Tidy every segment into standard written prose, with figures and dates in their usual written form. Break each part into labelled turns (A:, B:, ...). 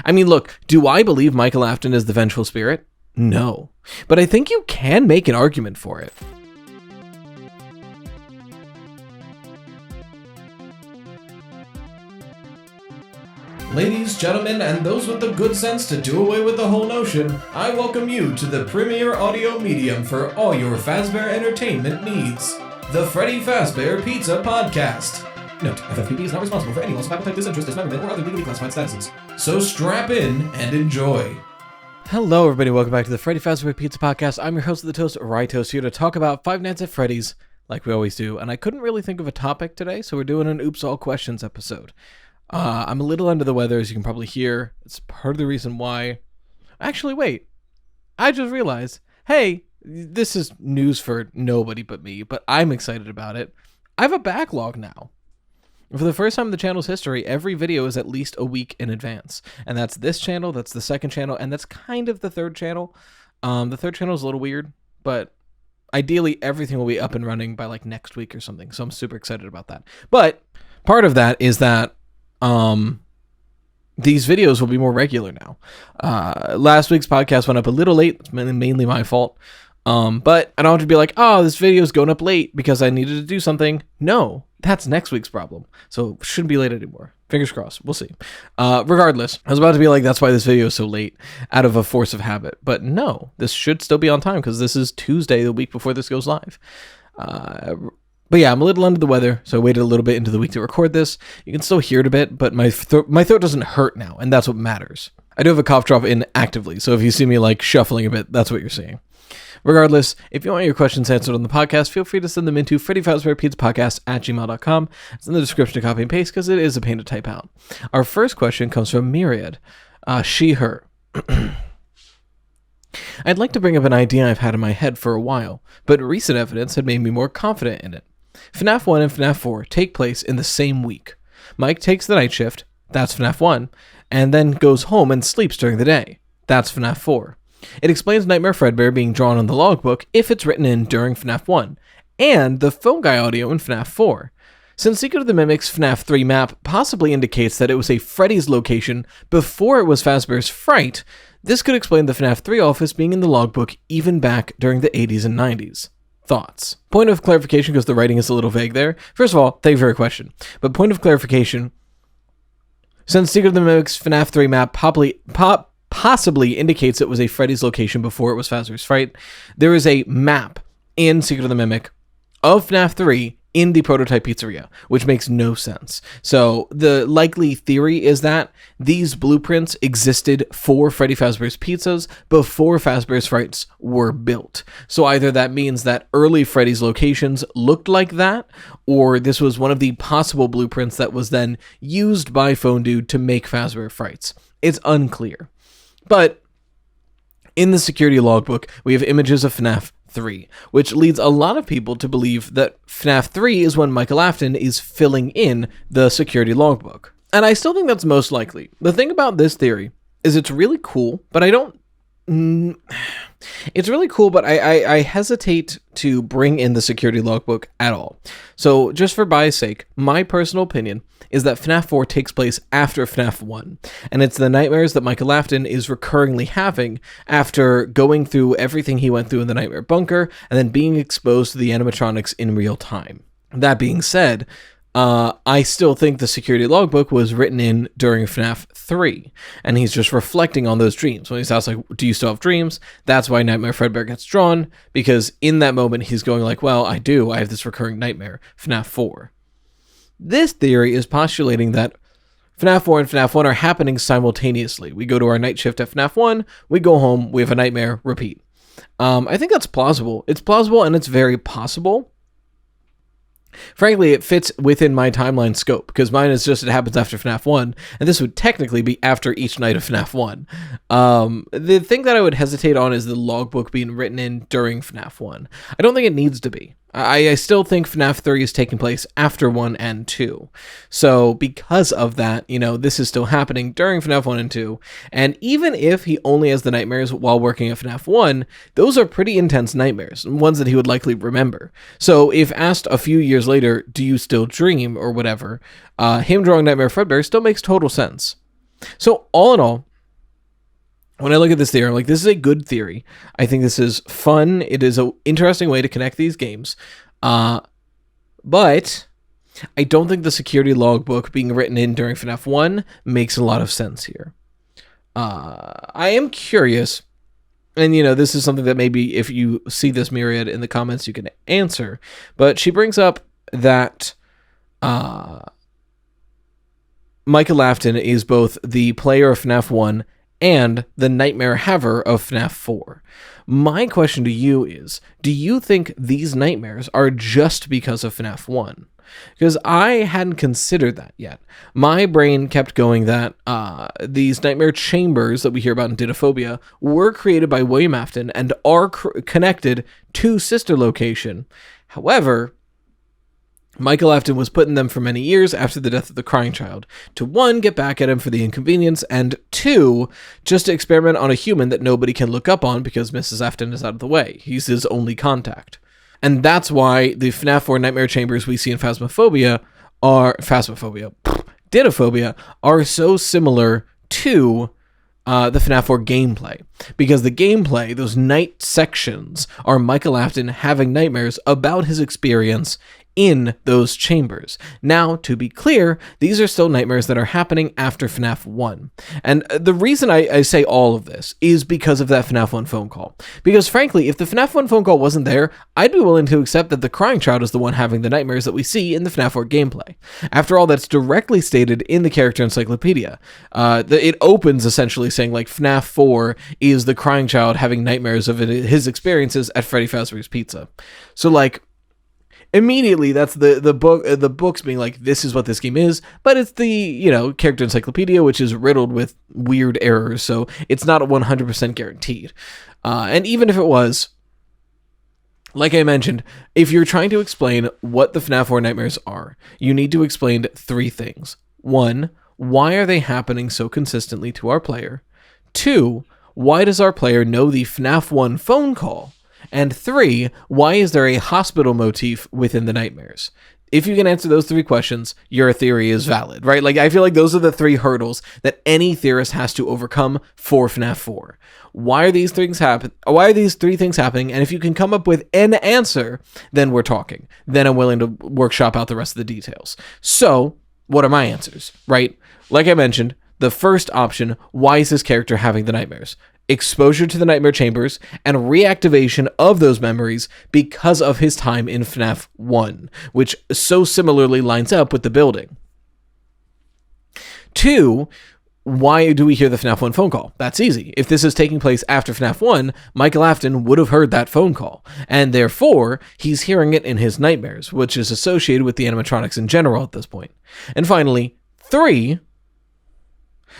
A: I mean, look, do I believe Michael Afton is the vengeful spirit? No. But I think you can make an argument for it.
B: Ladies, gentlemen, and those with the good sense to do away with the whole notion, I welcome you to the premier audio medium for all your Fazbear entertainment needs. The Freddy Fazbear Pizza Podcast. Note, FFPP is not responsible for any loss of appetite, disinterest, dismemberment, or other legally classified statuses. So strap in and enjoy.
A: Hello everybody, welcome back to the Freddy Fazbear Pizza Podcast. I'm your host of the Toast, Rytoast, here to talk about Five Nights at Freddy's, like we always do. And I couldn't really think of a topic today, so we're doing an Oops All Questions episode. I'm a little under the weather, as you can probably hear. It's part of the reason why... Actually, wait. I just realized, hey, this is news for nobody but me, but I'm excited about it. I have a backlog now. For the first time in the channel's history, every video is at least a week in advance. And that's this channel, that's the second channel, and that's kind of the third channel. The third channel is a little weird, but ideally everything will be up and running by like next week or something. So I'm super excited about that. But part of that is that these videos will be more regular now. Last week's podcast went up a little late. It's mainly my fault. But I don't have to be like, oh, this video is going up late because I needed to do something. No, that's next week's problem. So it shouldn't be late anymore. Fingers crossed. We'll see. Regardless, I was about to be like, that's why this video is so late out of a force of habit. But no, this should still be on time because this is Tuesday, the week before this goes live. But yeah, I'm a little under the weather, so I waited a little bit into the week to record this. You can still hear it a bit, but my throat doesn't hurt now, and that's what matters. I do have a cough drop in actively, so if you see me like shuffling a bit, that's what you're seeing. Regardless, if you want your questions answered on the podcast, feel free to send them into Freddy Fazbear Pizza Podcast at gmail.com. It's in the description to copy and paste because it is a pain to type out. Our first question comes from Myriad. She, her. I'd like to bring up an idea I've had in my head for a while, but recent evidence had made me more confident in it. FNAF 1 and FNAF 4 take place in the same week. Mike takes the night shift, that's FNAF 1, and then goes home and sleeps during the day. That's FNAF 4. It explains Nightmare Fredbear being drawn on the logbook if it's written in during FNAF 1, and the phone guy audio in FNAF 4. Since Secret of the Mimic's FNAF 3 map possibly indicates that it was a Freddy's location before it was Fazbear's Fright, this could explain the FNAF 3 office being in the logbook even back during the 80s and 90s. Thoughts? Point of clarification, because the writing is a little vague there. First of all, thank you for your question. But point of clarification, since Secret of the Mimic's FNAF 3 map possibly indicates it was a Freddy's location before it was Fazbear's Fright, there is a map in Secret of the Mimic of FNAF 3 in the prototype pizzeria, which makes no sense. So the likely theory is that these blueprints existed for Freddy Fazbear's Pizzas before Fazbear's Frights were built. So either that means that early Freddy's locations looked like that, or this was one of the possible blueprints that was then used by Phone Dude to make Fazbear Frights. It's unclear. But in the security logbook, we have images of FNAF 3, which leads a lot of people to believe that FNAF 3 is when Michael Afton is filling in the security logbook. And I still think that's most likely. The thing about this theory is it's really cool, but it's really cool, but I hesitate to bring in the security logbook at all. So just for bias sake, my personal opinion is that FNAF 4 takes place after FNAF 1, and it's the nightmares that Michael Afton is recurringly having after going through everything he went through in the Nightmare Bunker, and then being exposed to the animatronics in real time. That being said, I still think the security logbook was written in during FNAF 3, and he's just reflecting on those dreams. When he's asked, like, do you still have dreams? That's why Nightmare Fredbear gets drawn, because in that moment, he's going like, well, I do. I have this recurring nightmare, FNAF 4. This theory is postulating that FNAF 4 and FNAF 1 are happening simultaneously. We go to our night shift at FNAF 1, we go home, we have a nightmare, repeat. I think that's plausible. It's plausible, and it's very possible. Frankly, it fits within my timeline scope, because mine is just it happens after FNAF 1, and this would technically be after each night of FNAF 1. The thing that I would hesitate on is the logbook being written in during FNAF 1. I don't think it needs to be. I still think FNAF 3 is taking place after 1 and 2. So because of that, this is still happening during FNAF 1 and 2. And even if he only has the nightmares while working at FNAF 1, those are pretty intense nightmares, ones that he would likely remember. So if asked a few years later, do you still dream or whatever, him drawing Nightmare Fredbear still makes total sense. So all in all, when I look at this theory, I'm like, this is a good theory. I think this is fun. It is an interesting way to connect these games. But I don't think the security logbook being written in during FNAF 1 makes a lot of sense here. I am curious, and this is something that maybe if you see this myriad in the comments, you can answer. But she brings up that Micah Lafton is both the player of FNAF 1 and the nightmare haver of FNAF 4. My question to you is, do you think these nightmares are just because of FNAF 1? Because I hadn't considered that yet. My brain kept going that these nightmare chambers that we hear about in Didophobia were created by William Afton and are connected to Sister Location. However, Michael Afton was put in them for many years after the death of the crying child, to 1, get back at him for the inconvenience, and 2, just to experiment on a human that nobody can look up on because Mrs. Afton is out of the way. He's his only contact. And that's why the FNAF 4 nightmare chambers we see in Didophobia are so similar to the FNAF 4 gameplay. Because the gameplay, those night sections, are Michael Afton having nightmares about his experience in those chambers. Now, to be clear, these are still nightmares that are happening after FNAF 1. And the reason I say all of this is because of that FNAF 1 phone call. Because frankly, if the FNAF 1 phone call wasn't there, I'd be willing to accept that the crying child is the one having the nightmares that we see in the FNAF 4 gameplay. After all, that's directly stated in the character encyclopedia. It opens essentially saying like FNAF 4 is the crying child having nightmares of his experiences at Freddy Fazbear's Pizza. So like, immediately that's the books being like, this is what this game is, but it's the character encyclopedia, which is riddled with weird errors, so it's not 100% guaranteed. And even if it was, like I mentioned, if you're trying to explain what the FNAF 4 nightmares are, you need to explain 3 things. 1, why are they happening so consistently to our player? 2, why does our player know the FNAF 1 phone call? And 3, why is there a hospital motif within the nightmares? If you can answer those 3 questions, your theory is valid, right? Like, I feel like those are the 3 hurdles that any theorist has to overcome for FNAF 4. Why are these 3 things happening? And if you can come up with an answer, then we're talking. Then I'm willing to workshop out the rest of the details. So, what are my answers, right? Like I mentioned, the first option, why is this character having the nightmares? Exposure to the nightmare chambers, and reactivation of those memories because of his time in FNAF 1, which so similarly lines up with the building. 2, why do we hear the FNAF 1 phone call? That's easy. If this is taking place after FNAF 1, Michael Afton would have heard that phone call, and therefore, he's hearing it in his nightmares, which is associated with the animatronics in general at this point. And finally, 3,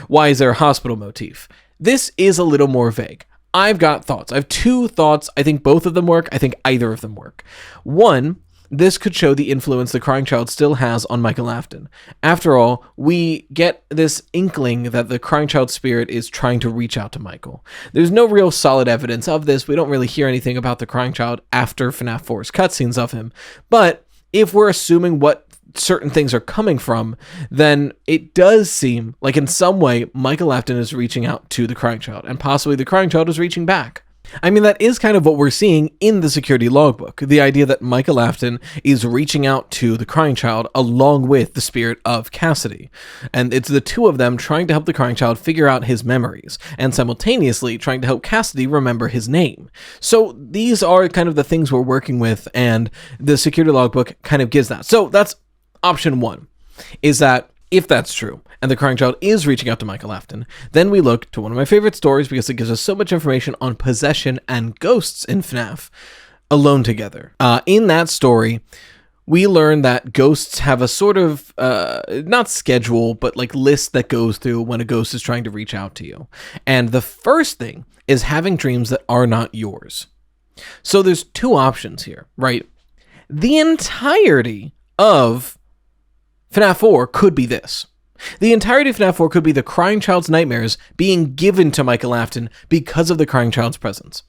A: why is there a hospital motif? This is a little more vague. I've got thoughts. I have 2 thoughts. I think both of them work. I think either of them work. 1, this could show the influence the crying child still has on Michael Afton. After all, we get this inkling that the crying child spirit is trying to reach out to Michael. There's no real solid evidence of this. We don't really hear anything about the crying child after FNAF 4's cutscenes of him. But if we're assuming what certain things are coming from, then it does seem like in some way Michael Afton is reaching out to the crying child, and possibly the crying child is reaching back. I mean, that is kind of what we're seeing in the security logbook, the idea that Michael Afton is reaching out to the crying child along with the spirit of Cassidy, and it's the 2 of them trying to help the crying child figure out his memories, and simultaneously trying to help Cassidy remember his name. So these are kind of the things we're working with, and the security logbook kind of gives that. So that's option 1, is that if that's true, and the crying child is reaching out to Michael Afton, then we look to one of my favorite stories because it gives us so much information on possession and ghosts in FNAF, Alone Together. In that story, we learn that ghosts have a sort of, not schedule, but like list that goes through when a ghost is trying to reach out to you. And the first thing is having dreams that are not yours. So there's 2 options here, right? The entirety of FNAF 4 could be this. The entirety of FNAF 4 could be the crying child's nightmares being given to Michael Afton because of the crying child's presence.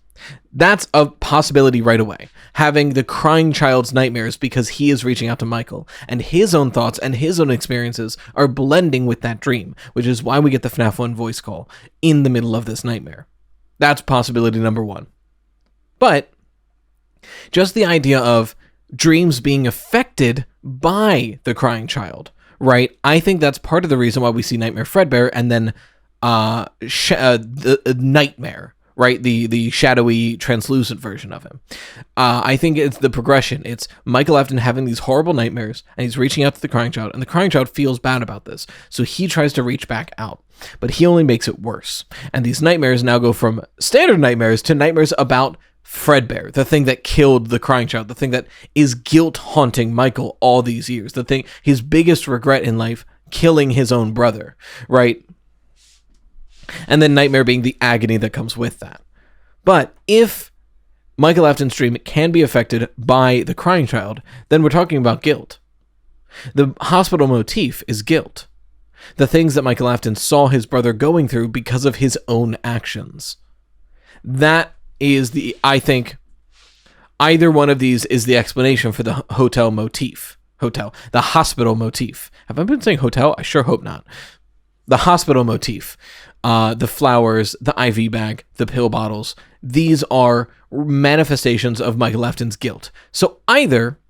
A: That's a possibility right away. Having the crying child's nightmares because he is reaching out to Michael, and his own thoughts and his own experiences are blending with that dream, which is why we get the FNAF 1 voice call in the middle of this nightmare. That's possibility number one. But just the idea of dreams being affected by the crying child, right? I think that's part of the reason why we see Nightmare Fredbear and then the Nightmare, right? The shadowy, translucent version of him. I think it's the progression. It's Michael Afton having these horrible nightmares, and he's reaching out to the crying child, and the crying child feels bad about this, so he tries to reach back out, but he only makes it worse. And these nightmares now go from standard nightmares to nightmares about Fredbear, the thing that killed the crying child, the thing that is guilt haunting Michael all these years, the thing, his biggest regret in life, killing his own brother, right? And then nightmare being the agony that comes with that. But if Michael Afton's dream can be affected by the crying child, then we're talking about guilt. The hospital motif is guilt. The things that Michael Afton saw his brother going through because of his own actions. That is I think, either one of these is the explanation for the hotel motif. The hospital motif. Have I been saying hotel? I sure hope not. The hospital motif. The flowers, the IV bag, the pill bottles. These are manifestations of Michael Afton's guilt. So either,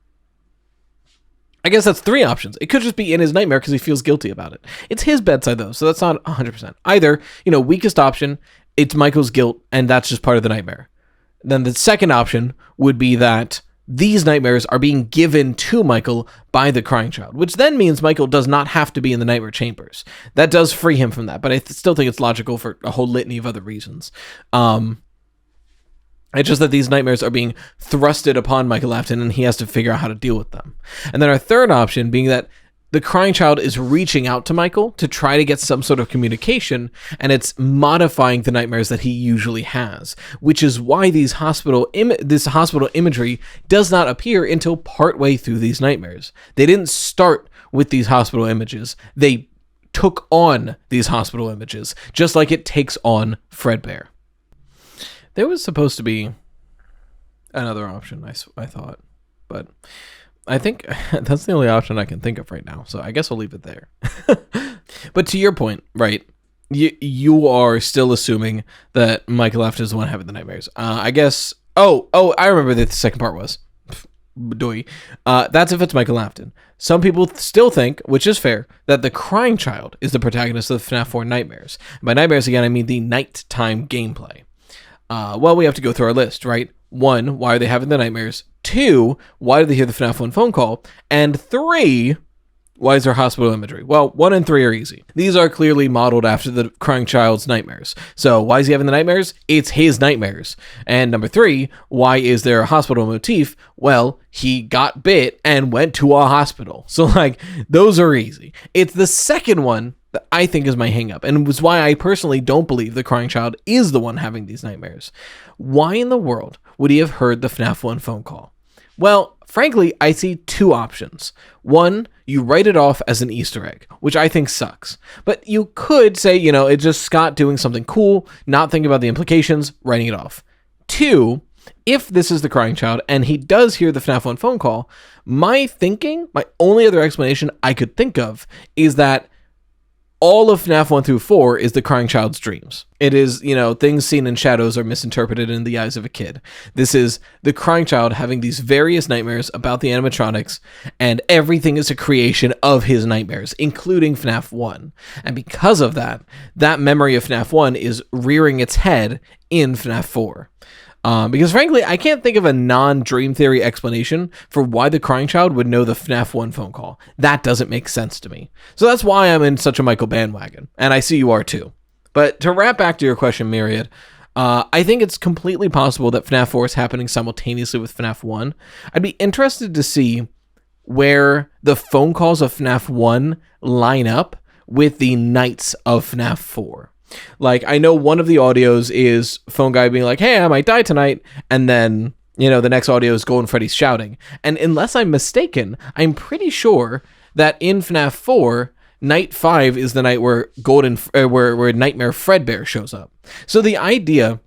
A: I guess that's three options. It could just be in his nightmare because he feels guilty about it. It's his bedside though, so that's not 100%. Either, weakest option, it's Michael's guilt, and that's just part of the nightmare. Then the second option would be that these nightmares are being given to Michael by the crying child, which then means Michael does not have to be in the nightmare chambers. That does free him from that, but I still think it's logical for a whole litany of other reasons. It's just that these nightmares are being thrusted upon Michael Afton, and he has to figure out how to deal with them. And then our third option being that the crying child is reaching out to Michael to try to get some sort of communication, and it's modifying the nightmares that he usually has, which is why this hospital imagery does not appear until partway through these nightmares. They didn't start with these hospital images. They took on these hospital images, just like it takes on Fredbear. There was supposed to be another option, I thought, but I think that's the only option I can think of right now, so I guess I'll leave it there. But to your point, right, you are still assuming that Michael Afton is the one having the nightmares. I guess, I remember that the second part was. That's if it's Michael Afton. Some people still think, which is fair, that the crying child is the protagonist of the FNAF 4 nightmares. By nightmares, again, I mean the nighttime gameplay. Well, we have to go through our list, right? 1, why are they having the nightmares? 2, why did they hear the FNAF 1 phone call? And 3, why is there hospital imagery? Well, 1 and 3 are easy. These are clearly modeled after the crying child's nightmares. So why is he having the nightmares? It's his nightmares. And number 3, why is there a hospital motif? Well, he got bit and went to a hospital. So those are easy. It's the second one that I think is my hang up, and was why I personally don't believe the crying child is the one having these nightmares. Why in the world would he have heard the FNAF 1 phone call? Well, frankly, I see 2 options. 1, you write it off as an Easter egg, which I think sucks. But you could say, it's just Scott doing something cool, not thinking about the implications, writing it off. 2, if this is the crying child and he does hear the FNAF 1 phone call, my only other explanation I could think of is that all of FNAF 1 through 4 is the crying child's dreams. It is, things seen in shadows are misinterpreted in the eyes of a kid. This is the crying child having these various nightmares about the animatronics, and everything is a creation of his nightmares, including FNAF 1. And because of that memory of FNAF 1 is rearing its head in FNAF 4. Because frankly, I can't think of a non-dream theory explanation for why the crying child would know the FNAF 1 phone call. That doesn't make sense to me. So that's why I'm in such a Michael bandwagon, and I see you are too. But to wrap back to your question, Myriad, I think it's completely possible that FNAF 4 is happening simultaneously with FNAF 1. I'd be interested to see where the phone calls of FNAF 1 line up with the nights of FNAF 4. I know one of the audios is phone guy being like, hey, I might die tonight. And then, the next audio is Golden Freddy shouting. And unless I'm mistaken, I'm pretty sure that in FNAF 4, night 5 is the night where where Nightmare Fredbear shows up. So the idea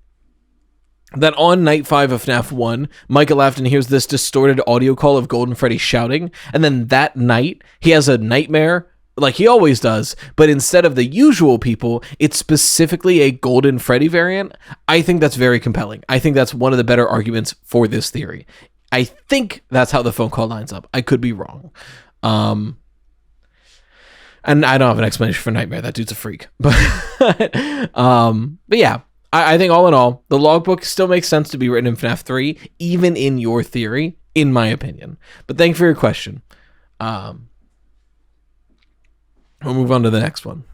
A: that on night 5 of FNAF 1, Michael Afton hears this distorted audio call of Golden Freddy shouting, and then that night, he has a nightmare, like he always does, but instead of the usual people, it's specifically a Golden Freddy variant. I think that's very compelling. I think that's one of the better arguments for this theory. I think that's how the phone call lines up. I could be wrong. And I don't have an explanation for Nightmare. That dude's a freak. But yeah. I think all in all, the logbook still makes sense to be written in FNAF 3, even in your theory, in my opinion. But thank you for your question. We'll move on to the next one.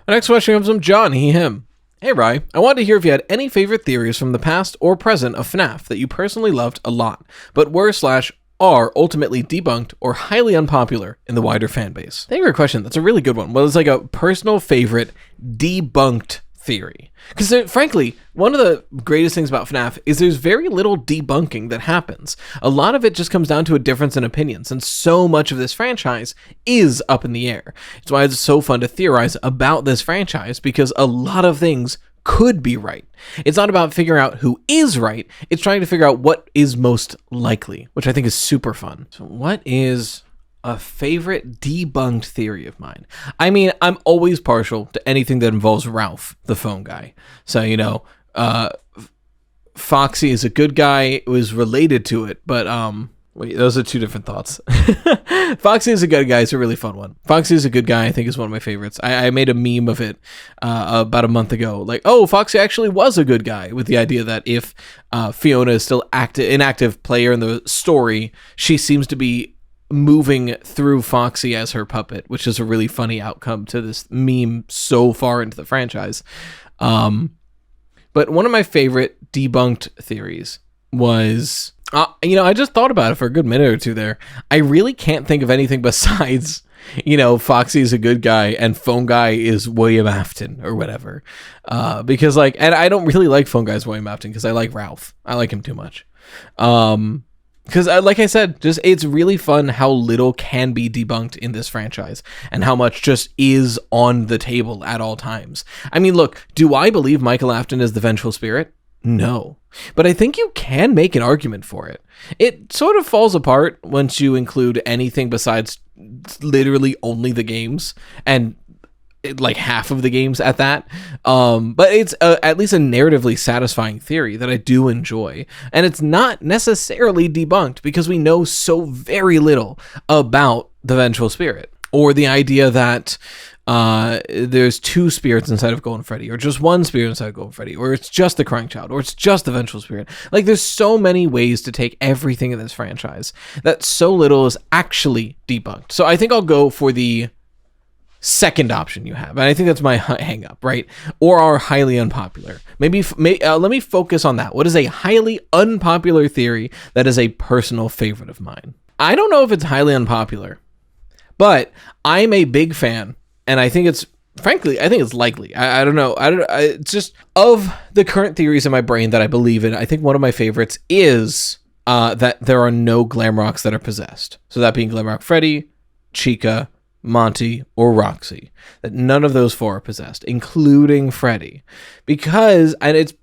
A: The next question comes from John, he, him. Hey, Rye, I wanted to hear if you had any favorite theories from the past or present of FNAF that you personally loved a lot, but were/are ultimately debunked or highly unpopular in the wider fan base. Thank you for your question. That's a really good one. Well, it's like a personal favorite debunked theory. Because frankly, one of the greatest things about FNAF is there's very little debunking that happens. A lot of it just comes down to a difference in opinions, and so much of this franchise is up in the air. It's why it's so fun to theorize about this franchise, because a lot of things could be right. It's not about figuring out who is right, it's trying to figure out what is most likely, which I think is super fun. So what is a favorite debunked theory of mine? I mean, I'm always partial to anything that involves Ralph, the phone guy. So, you know, Foxy is a good guy. It was related to it, but wait, those are two different thoughts. Foxy is a good guy. It's a really fun one. Foxy is a good guy, I think, is one of my favorites. I made a meme of it about a month ago. Like, oh, Foxy actually was a good guy, with the idea that if Fiona is still inactive player in the story, she seems to be moving through Foxy as her puppet, which is a really funny outcome to this meme so far into the franchise. But one of my favorite debunked theories was, I just thought about it for a good minute or two there. I really can't think of anything besides, Foxy is a good guy and Phone Guy is William Afton or whatever. Because and I don't really like Phone Guy's William Afton because I like Ralph. I like him too much. Because, like I said, it's really fun how little can be debunked in this franchise and how much just is on the table at all times. I mean, look, do I believe Michael Afton is the vengeful spirit? No. But I think you can make an argument for it. It sort of falls apart once you include anything besides literally only the games, and like half of the games at that. But it's at least a narratively satisfying theory that I do enjoy. And it's not necessarily debunked because we know so very little about the vengeful spirit, or the idea that there's two spirits inside of Golden Freddy, or just one spirit inside of Golden Freddy, or it's just the crying child, or it's just the vengeful spirit. Like, there's so many ways to take everything in this franchise that so little is actually debunked. So I think I'll go for the second option you have, and I think that's my hang up, right? Or are highly unpopular. Maybe let me focus on that. What is a highly unpopular theory that is a personal favorite of mine? I don't know if it's highly unpopular, but I'm a big fan, and I think it's likely. I don't know. It's just, of the current theories in my brain that I believe in, I think one of my favorites is that there are no Glamrocks that are possessed. So that being Glamrock Freddy, Chica, Monty, or Roxy, that none of those four are possessed, including Freddy. Because, and it's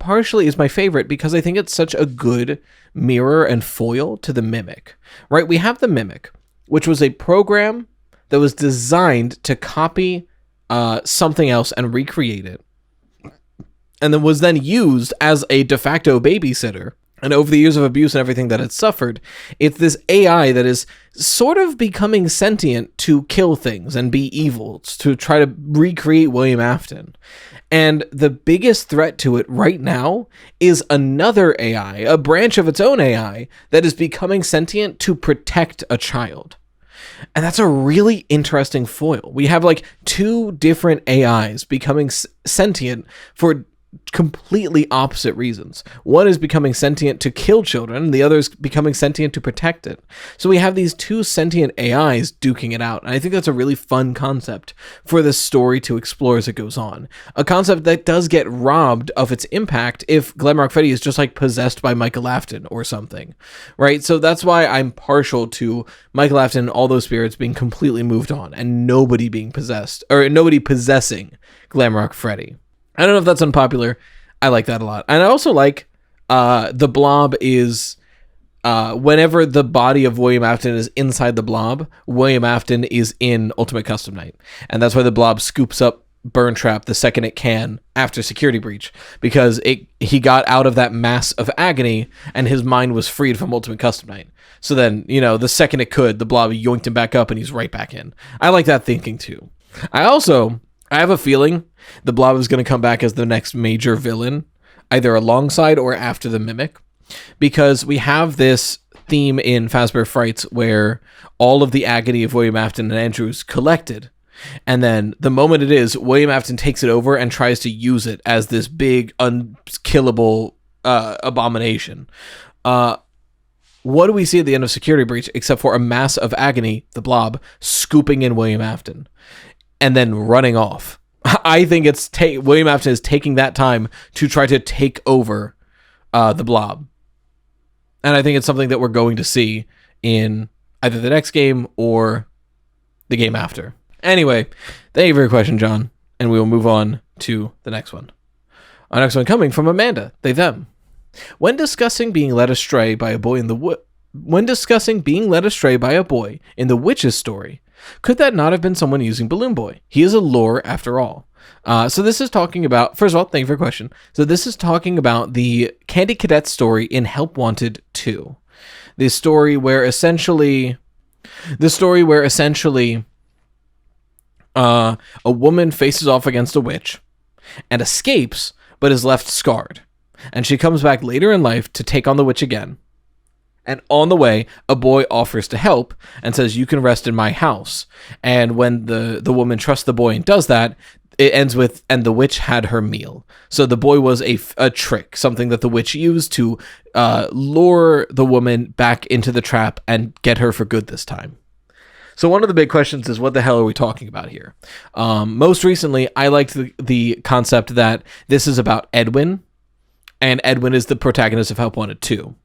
A: my favorite because I think it's such a good mirror and foil to the Mimic, right? We have the Mimic, which was a program that was designed to copy something else and recreate it, and then was then used as a de facto babysitter. And over the years of abuse and everything that it suffered, it's this AI that is sort of becoming sentient to kill things and be evil, to try to recreate William Afton. And the biggest threat to it right now is another AI, a branch of its own AI, that is becoming sentient to protect a child. And that's a really interesting foil. We have like two different AIs becoming sentient for completely opposite reasons. One is becoming sentient to kill children, and the other is becoming sentient to protect it. So we have these two sentient AIs duking it out, and I think that's a really fun concept for the story to explore as it goes on. A concept that does get robbed of its impact if Glamrock Freddy is just like possessed by Michael Afton or something, right? So that's why I'm partial to Michael Afton and all those spirits being completely moved on and nobody being possessed, or nobody possessing Glamrock Freddy. I don't know if that's unpopular. I like that a lot. And I also like the blob is... whenever the body of William Afton is inside the blob, William Afton is in Ultimate Custom Night. And that's why the blob scoops up Burn Trap the second it can after Security Breach, because he got out of that mass of agony and his mind was freed from Ultimate Custom Night. So then, the second it could, the blob yoinked him back up and he's right back in. I like that thinking too. I have a feeling the blob is going to come back as the next major villain, either alongside or after the Mimic, because we have this theme in Fazbear Frights where all of the agony of William Afton and Andrews collected. And then the moment it is, William Afton takes it over and tries to use it as this big, unkillable abomination. What do we see at the end of Security Breach except for a mass of agony, the blob, scooping in William Afton and then running off? I think it's William Afton is taking that time to try to take over the blob. And I think it's something that we're going to see in either the next game or the game after. Anyway, thank you for your question, John. And we will move on to the next one. Our next one coming from Amanda, they, them. When discussing being led astray by a boy in the witch's story, could that not have been someone using Balloon Boy? He is a lure after all. So this is talking about, first of all, thank you for your question. So this is talking about the Candy Cadet story in Help Wanted 2. The story where essentially a woman faces off against a witch and escapes, but is left scarred. And she comes back later in life to take on the witch again. And on the way, a boy offers to help and says, "You can rest in my house." And when the woman trusts the boy and does that, it ends with, "And the witch had her meal." So the boy was a trick, something that the witch used to lure the woman back into the trap and get her for good this time. So one of the big questions is, what the hell are we talking about here? Most recently, I liked the concept that this is about Edwin, and Edwin is the protagonist of Help Wanted 2.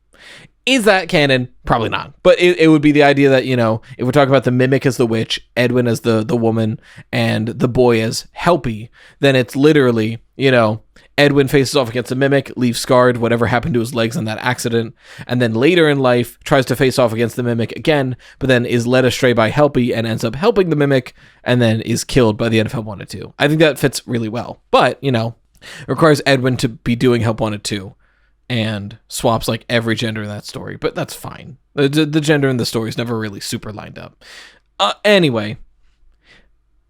A: Is that canon? Probably not. But it would be the idea that, if we're talking about the Mimic as the witch, Edwin as the woman, and the boy as Helpy, then it's literally, Edwin faces off against the Mimic, leaves scarred, whatever happened to his legs in that accident, and then later in life tries to face off against the Mimic again, but then is led astray by Helpy and ends up helping the Mimic, and then is killed by the end of Help Wanted 2. I think that fits really well. But, it requires Edwin to be doing Help Wanted 2. And swaps like every gender in that story, but that's fine. The gender in the story is never really super lined up. Anyway,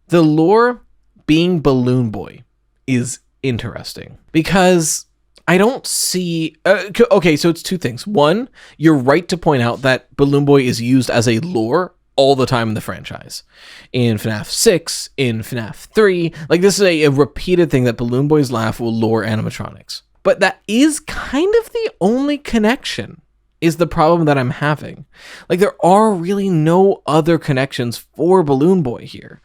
A: the lore being Balloon Boy is interesting because I don't see... okay, so it's two things. One, you're right to point out that Balloon Boy is used as a lure all the time in the franchise. In FNAF 6, in FNAF 3, like this is a repeated thing that Balloon Boy's laugh will lure animatronics. But that is kind of the only connection, is the problem that I'm having. Like, there are really no other connections for Balloon Boy here.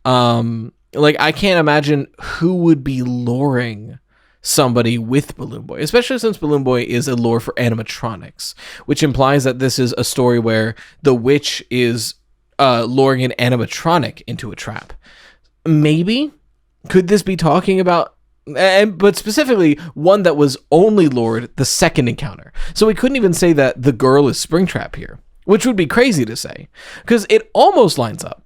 A: I can't imagine who would be luring somebody with Balloon Boy, especially since Balloon Boy is a lure for animatronics, which implies that this is a story where the witch is luring an animatronic into a trap. Maybe? Could this be talking about... but specifically one that was only lured the second encounter. So we couldn't even say that the girl is Springtrap here, which would be crazy to say, because it almost lines up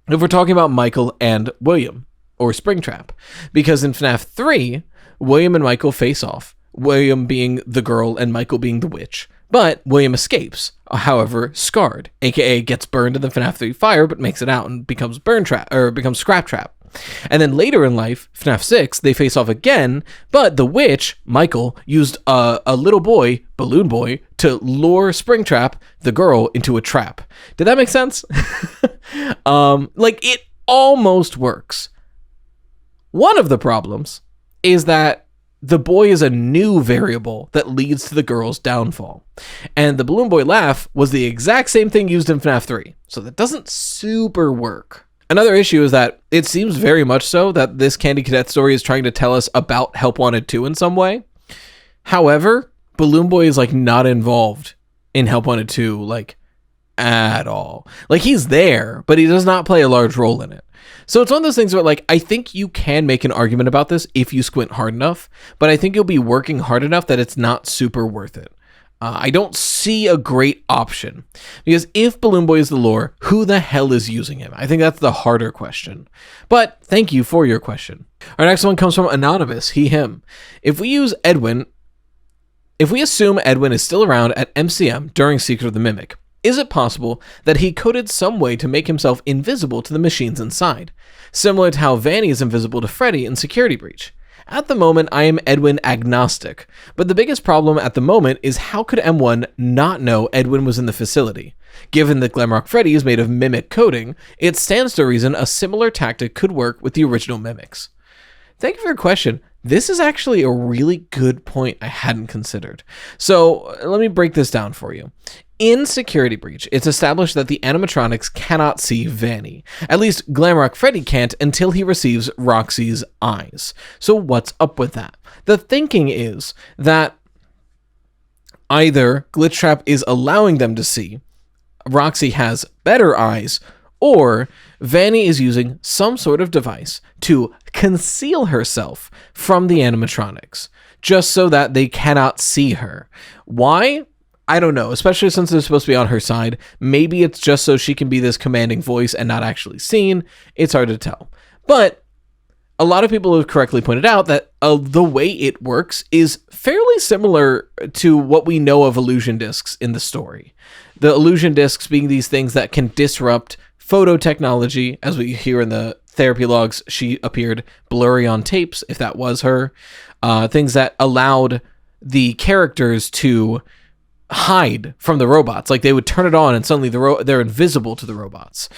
A: if we're talking about Michael and William, or Springtrap, because in FNAF 3, William and Michael face off, William being the girl and Michael being the witch, but William escapes, however scarred, aka gets burned in the FNAF 3 fire, but makes it out and becomes becomes Scrap Trap. And then later in life, FNAF 6, they face off again, but the witch, Michael, used a little boy, Balloon Boy, to lure Springtrap, the girl, into a trap. Did that make sense? It almost works. One of the problems is that the boy is a new variable that leads to the girl's downfall. And the Balloon Boy laugh was the exact same thing used in FNAF 3, so that doesn't super work. Another issue is that it seems very much so that this Candy Cadet story is trying to tell us about Help Wanted 2 in some way. However, Balloon Boy is not involved in Help Wanted 2 at all. Like, he's there, but he does not play a large role in it. So it's one of those things where, like, I think you can make an argument about this if you squint hard enough, but I think you'll be working hard enough that it's not super worth it. I don't see a great option, because if Balloon Boy is the lore, who the hell is using him? I think that's the harder question. But thank you for your question. Our next one comes from Anonymous, he, him. If we assume Edwin is still around at MCM during Secret of the Mimic, is it possible that he coded some way to make himself invisible to the machines inside, similar to how Vanny is invisible to Freddy in Security Breach? At the moment, I am Edwin agnostic, but the biggest problem at the moment is how could M1 not know Edwin was in the facility? Given that Glamrock Freddy is made of mimic coding, it stands to reason a similar tactic could work with the original mimics. Thank you for your question. This is actually a really good point I hadn't considered. So let me break this down for you. In Security Breach, it's established that the animatronics cannot see Vanny. At least Glamrock Freddy can't until he receives Roxy's eyes. So what's up with that? The thinking is that either Glitchtrap is allowing them to see, Roxy has better eyes, or Vanny is using some sort of device to conceal herself from the animatronics, just so that they cannot see her. Why? I don't know, especially since they're supposed to be on her side. Maybe it's just so she can be this commanding voice and not actually seen. It's hard to tell. But a lot of people have correctly pointed out that the way it works is fairly similar to what we know of illusion discs in the story. The illusion discs being these things that can disrupt photo technology. As we hear in the therapy logs, she appeared blurry on tapes, if that was her. Things that allowed the characters to hide from the robots. Like, they would turn it on and suddenly they're invisible to the robots,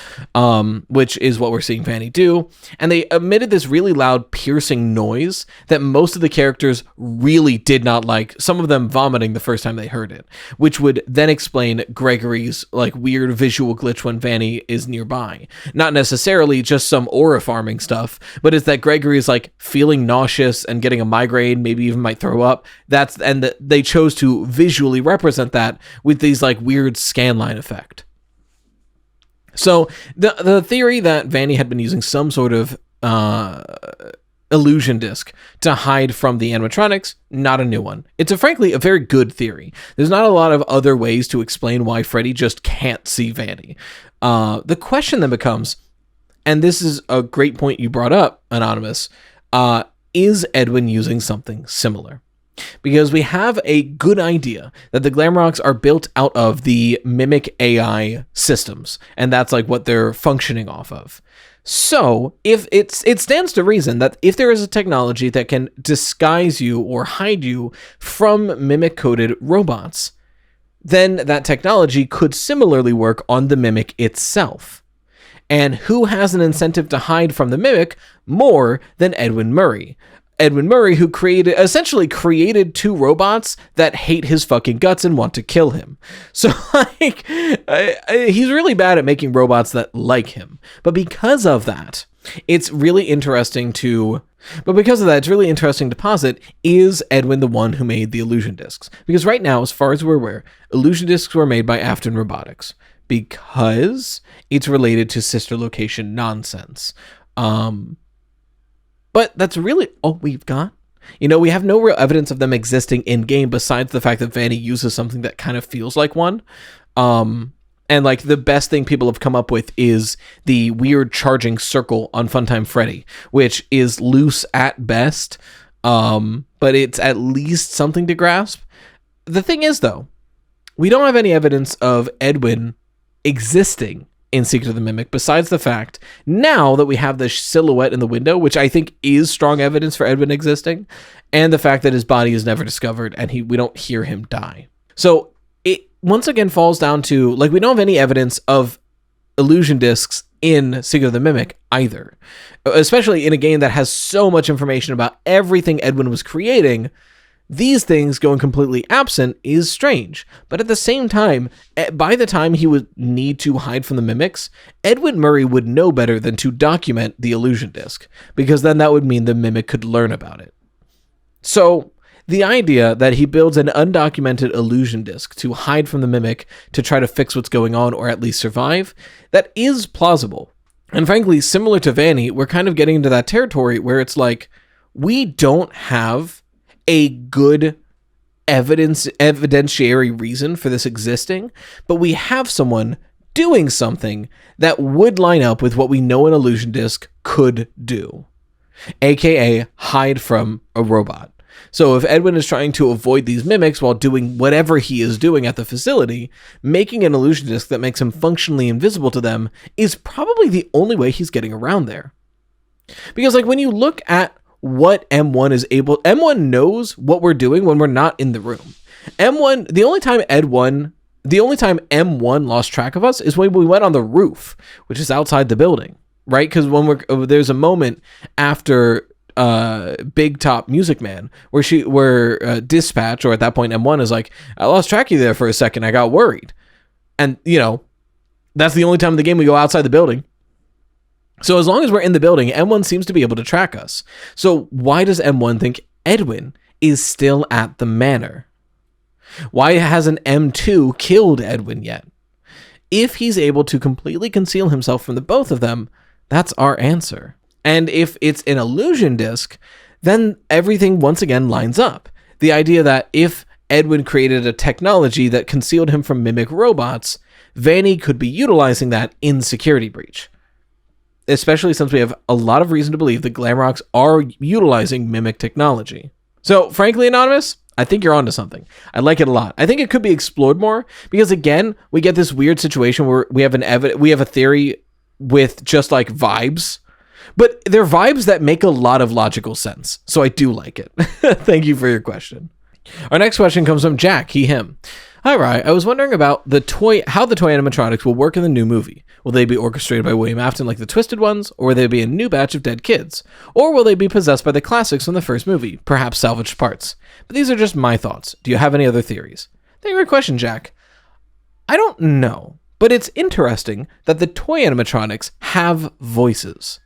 A: which is what we're seeing Vanny do. And they emitted this really loud piercing noise that most of the characters really did not like, some of them vomiting the first time they heard it, which would then explain Gregory's like weird visual glitch when Vanny is nearby. Not necessarily just some aura farming stuff, but it's that Gregory is like feeling nauseous and getting a migraine, maybe even might throw up. They chose to visually represent that with these like weird scanline effect. So the theory that Vanny had been using some sort of illusion disc to hide from the animatronics, not a new one. It's frankly a very good theory. There's not a lot of other ways to explain why Freddy just can't see Vanny. The question then becomes, and this is a great point you brought up, Anonymous, is Edwin using something similar? Because we have a good idea that the Glamrocks are built out of the Mimic AI systems, and that's like what they're functioning off of. So if it stands to reason that if there is a technology that can disguise you or hide you from Mimic-coded robots, then that technology could similarly work on the Mimic itself. And who has an incentive to hide from the Mimic more than Edwin Murray? Edwin Murray, who essentially created two robots that hate his fucking guts and want to kill him. So, like, he's really bad at making robots that like him. But because of that, it's really interesting to posit, is Edwin the one who made the illusion discs? Because right now, as far as we're aware, illusion discs were made by Afton Robotics because it's related to sister location nonsense. But that's really all we've got. You know, we have no real evidence of them existing in-game besides the fact that Vanny uses something that kind of feels like one. And, like, the best thing people have come up with is the weird charging circle on Funtime Freddy, which is loose at best, but it's at least something to grasp. The thing is, though, we don't have any evidence of Edwin existing in Secret of the Mimic, besides the fact now that we have the silhouette in the window, which I think is strong evidence for Edwin existing, and the fact that his body is never discovered and we don't hear him die. So it once again falls down to, like, we don't have any evidence of illusion discs in Secret of the Mimic either, especially in a game that has so much information about everything Edwin was creating. These things going completely absent is strange, but at the same time, by the time he would need to hide from the mimics, Edwin Murray would know better than to document the illusion disc, because then that would mean the mimic could learn about it. So The idea that he builds an undocumented illusion disk to hide from the mimic to try to fix what's going on or at least survive, that is plausible. And frankly, similar to Vanny, we're kind of getting into that territory where it's like, we don't have a good evidentiary reason for this existing, but we have someone doing something that would line up with what we know an illusion disk could do, aka hide from a robot. So if Edwin is trying to avoid these mimics while doing whatever he is doing at the facility, making an illusion disk that makes him functionally invisible to them is probably the only way he's getting around there. Because like when you look at what M1 knows what we're doing when we're not in the room. The only time M1 lost track of us is when we went on the roof, which is outside the building, right? Because there's a moment after Big Top Music Man where Dispatch, or at that point M1, is like, I lost track of you there for a second, I got worried. And that's the only time in the game we go outside the building. So as long as we're in the building, M1 seems to be able to track us. So why does M1 think Edwin is still at the manor? Why hasn't M2 killed Edwin yet? If he's able to completely conceal himself from the both of them, that's our answer. And if it's an illusion disk, then everything once again lines up. The idea that if Edwin created a technology that concealed him from mimic robots, Vanny could be utilizing that in Security Breach. Especially since we have a lot of reason to believe that Glamrocks are utilizing mimic technology. So, frankly, Anonymous, I think you're onto something. I like it a lot. I think it could be explored more because, again, we get this weird situation where we have a theory with just like vibes, but they're vibes that make a lot of logical sense. So I do like it. Thank you for your question. Our next question comes from Jack, he, him. Hi, Rye. I was wondering about how the toy animatronics will work in the new movie. Will they be orchestrated by William Afton like the Twisted ones, or will they be a new batch of dead kids? Or will they be possessed by the classics from the first movie, perhaps salvaged parts? But these are just my thoughts. Do you have any other theories? Thank you for your question, Jack. I don't know, but it's interesting that the toy animatronics have voices.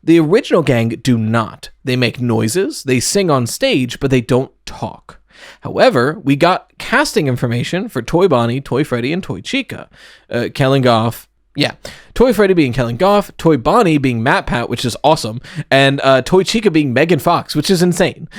A: The original gang do not. They make noises, they sing on stage, but they don't talk. However, we got casting information for Toy Bonnie, Toy Freddy, and Toy Chica. Kellen Goff. Yeah. Toy Freddy being Kellen Goff, Toy Bonnie being Matt Pat, which is awesome, and Toy Chica being Megan Fox, which is insane.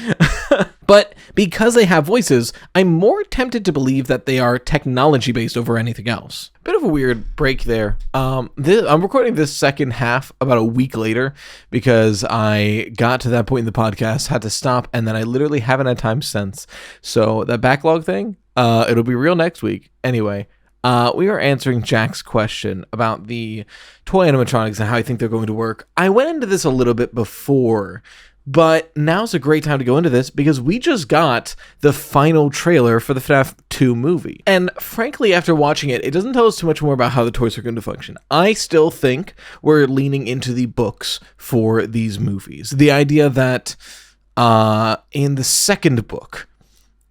A: But because they have voices, I'm more tempted to believe that they are technology-based over anything else. Bit of a weird break there. I'm recording this second half about a week later because I got to that point in the podcast, had to stop, and then I literally haven't had time since. So that backlog thing, it'll be real next week. Anyway, we are answering Jack's question about the toy animatronics and how I think they're going to work. I went into this a little bit before, but now's a great time to go into this because we just got the final trailer for the FNAF 2 movie. And frankly, after watching it, it doesn't tell us too much more about how the toys are going to function. I still think we're leaning into the books for these movies. The idea that in the second book,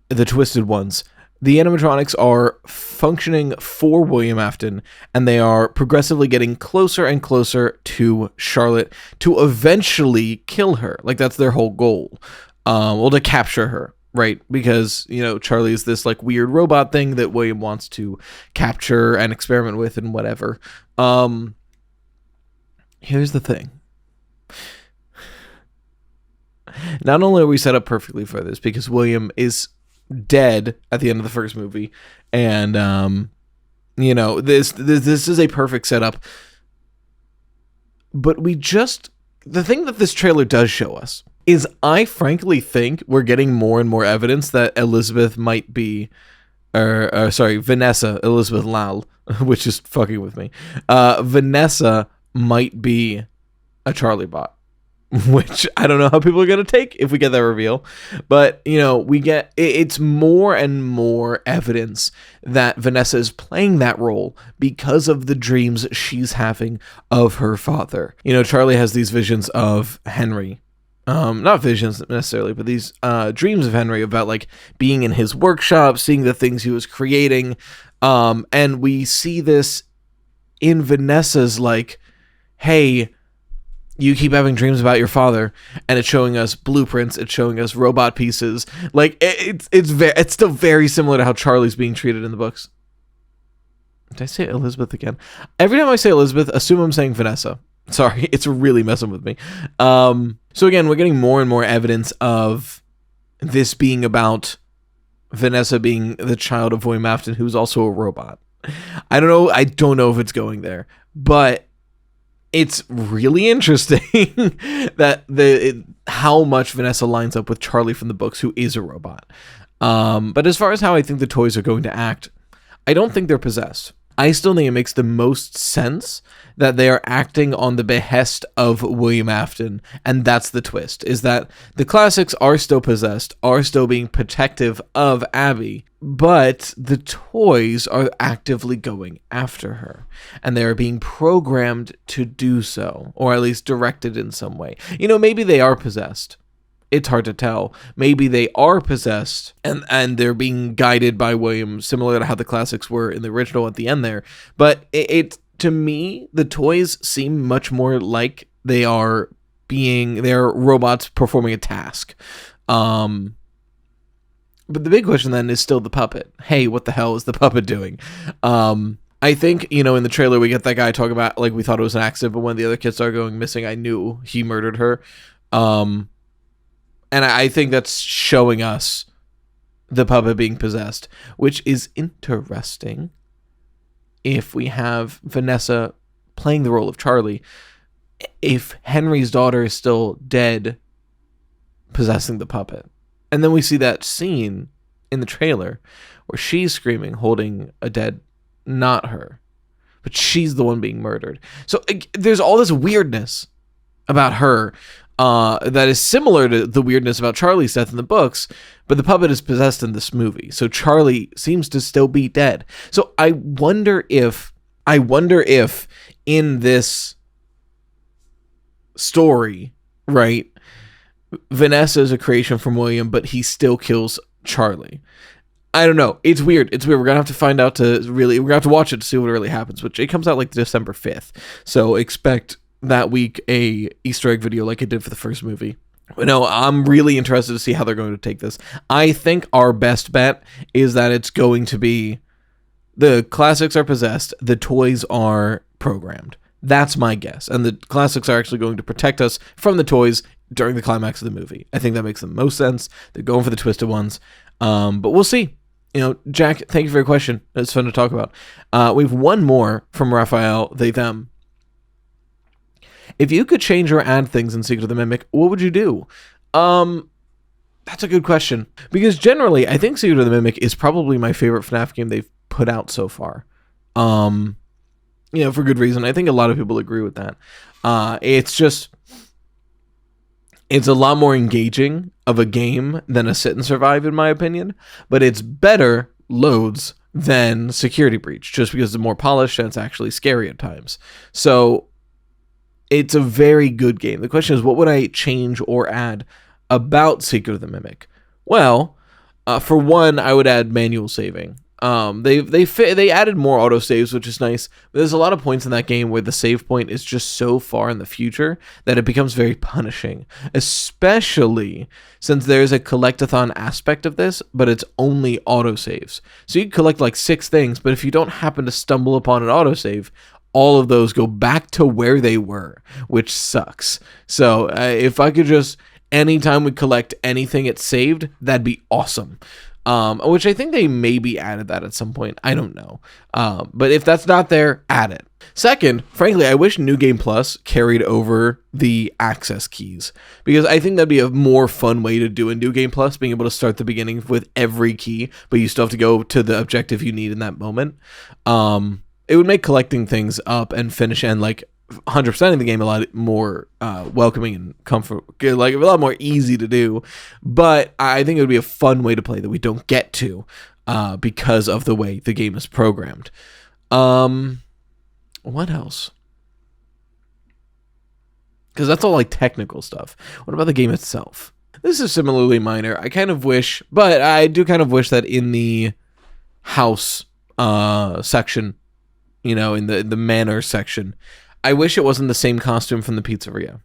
A: The Twisted Ones, the animatronics are functioning for William Afton, and they are progressively getting closer and closer to Charlotte to eventually kill her. Like, that's their whole goal. To capture her, right? Because, Charlie is this, like, weird robot thing that William wants to capture and experiment with and whatever. Here's the thing. Not only are we set up perfectly for this, because William is dead at the end of the first movie, and this is a perfect setup, but the thing that this trailer does show us is I frankly think we're getting more and more evidence that Elizabeth might be Vanessa Elizabeth Lal, which is fucking with me, Vanessa might be a Charlie bot, which I don't know how people are going to take if we get that reveal. But, it's more and more evidence that Vanessa is playing that role because of the dreams she's having of her father. Charlie has these visions of Henry. Not visions necessarily, but these dreams of Henry about, like, being in his workshop, seeing the things he was creating. And we see this in Vanessa's, like, hey, you keep having dreams about your father, and it's showing us blueprints, it's showing us robot pieces. Like, it's still very similar to how Charlie's being treated in the books. Did I say Elizabeth again? Every time I say Elizabeth, assume I'm saying Vanessa. Sorry, it's really messing with me. So again, we're getting more and more evidence of this being about Vanessa being the child of William Afton, who's also a robot. I don't know if it's going there, but it's really interesting that how much Vanessa lines up with Charlie from the books, who is a robot. But as far as how I think the toys are going to act, I don't think they're possessed. I still think it makes the most sense that they are acting on the behest of William Afton, and that's the twist, is that the classics are still possessed, are still being protective of Abby, but the toys are actively going after her, and they are being programmed to do so, or at least directed in some way. Maybe they are possessed. It's hard to tell. Maybe they are possessed and they're being guided by William, similar to how the classics were in the original at the end there. But it to me, the toys seem much more like they're robots performing a task. But the big question then is still the puppet. Hey, what the hell is the puppet doing? I think, in the trailer we get that guy talking about, like, we thought it was an accident, but when the other kids started going missing, I knew he murdered her. And I think that's showing us the puppet being possessed, which is interesting if we have Vanessa playing the role of Charlie, if Henry's daughter is still dead, possessing the puppet. And then we see that scene in the trailer where she's screaming, holding a dead, not her, but she's the one being murdered. So there's all this weirdness about her that is similar to the weirdness about Charlie's death in the books, but the puppet is possessed in this movie. So Charlie seems to still be dead. So I wonder if in this story, right, Vanessa is a creation from William, but he still kills Charlie. I don't know. It's weird. We're going to have to find out we're going to have to watch it to see what really happens, which it comes out like December 5th. So expect that week a Easter egg video like it did for the first movie. But no, I'm really interested to see how they're going to take this. I think our best bet is that it's going to be the classics are possessed, the toys are programmed. That's my guess. And the classics are actually going to protect us from the toys during the climax of the movie. I think that makes the most sense. They're going for the twisted ones. But we'll see. Jack, thank you for your question. It's fun to talk about. We have one more from Raphael, they, them. If you could change or add things in Secret of the Mimic, what would you do? That's a good question. Because generally, I think Secret of the Mimic is probably my favorite FNAF game they've put out so far. For good reason. I think a lot of people agree with that. It's a lot more engaging of a game than a Sit and Survive, in my opinion. But it's better loads than Security Breach, just because it's more polished and it's actually scary at times. So it's a very good game. The question is, what would I change or add about Secret of the Mimic? Well, for one, I would add manual saving. They added more autosaves, which is nice. But there's a lot of points in that game where the save point is just so far in the future that it becomes very punishing, especially since there's a collectathon aspect of this, but it's only autosaves. So you collect like 6 things, but if you don't happen to stumble upon an autosave, all of those go back to where they were, which sucks. So if I could just, anytime we collect anything it's saved, that'd be awesome. Which I think they maybe added that at some point. I don't know. But if that's not there, add it. Second, frankly, I wish New Game Plus carried over the access keys, because I think that'd be a more fun way to do a New Game Plus, being able to start the beginning with every key, but you still have to go to the objective you need in that moment. It would make collecting things up and finish and like 100% of the game a lot more welcoming and comfort, like a lot more easy to do. But I think it would be a fun way to play that we don't get to because of the way the game is programmed. What else? Because that's all like technical stuff. What about the game itself? This is similarly minor. I kind of wish, but I do kind of wish that in the house section, in the manor section, I wish it wasn't the same costume from the pizzeria.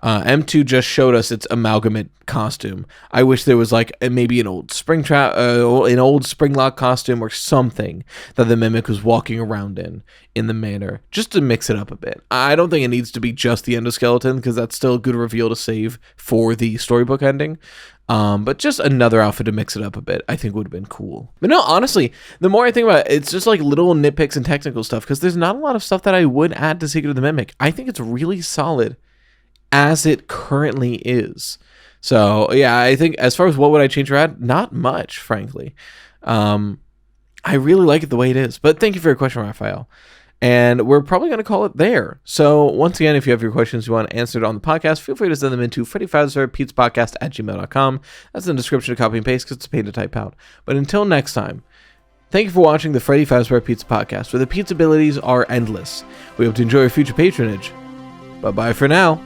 A: M2 just showed us its amalgamate costume. I wish there was like maybe an old Springlock costume or something that the Mimic was walking around in the manor, just to mix it up a bit. I don't think it needs to be just the endoskeleton, because that's still a good reveal to save for the storybook ending. But just another outfit to mix it up a bit, I think would have been cool. But no, honestly, the more I think about it, it's just like little nitpicks and technical stuff, because there's not a lot of stuff that I would add to Secret of the Mimic. I think it's really solid as it currently is. So yeah, I think as far as what would I change or add, not much, frankly. I really like it the way it is. But thank you for your question, Raphael. And we're probably going to call it there. So once again, if you have your questions you want answered on the podcast, feel free to send them into Freddy Fazbear Pizza Podcast at gmail.com. That's in the description to copy and paste, because it's a pain to type out. But until next time, thank you for watching the Freddy Fazbear Pizza Podcast, where the pizza abilities are endless. We hope to enjoy your future patronage. Bye-bye for now.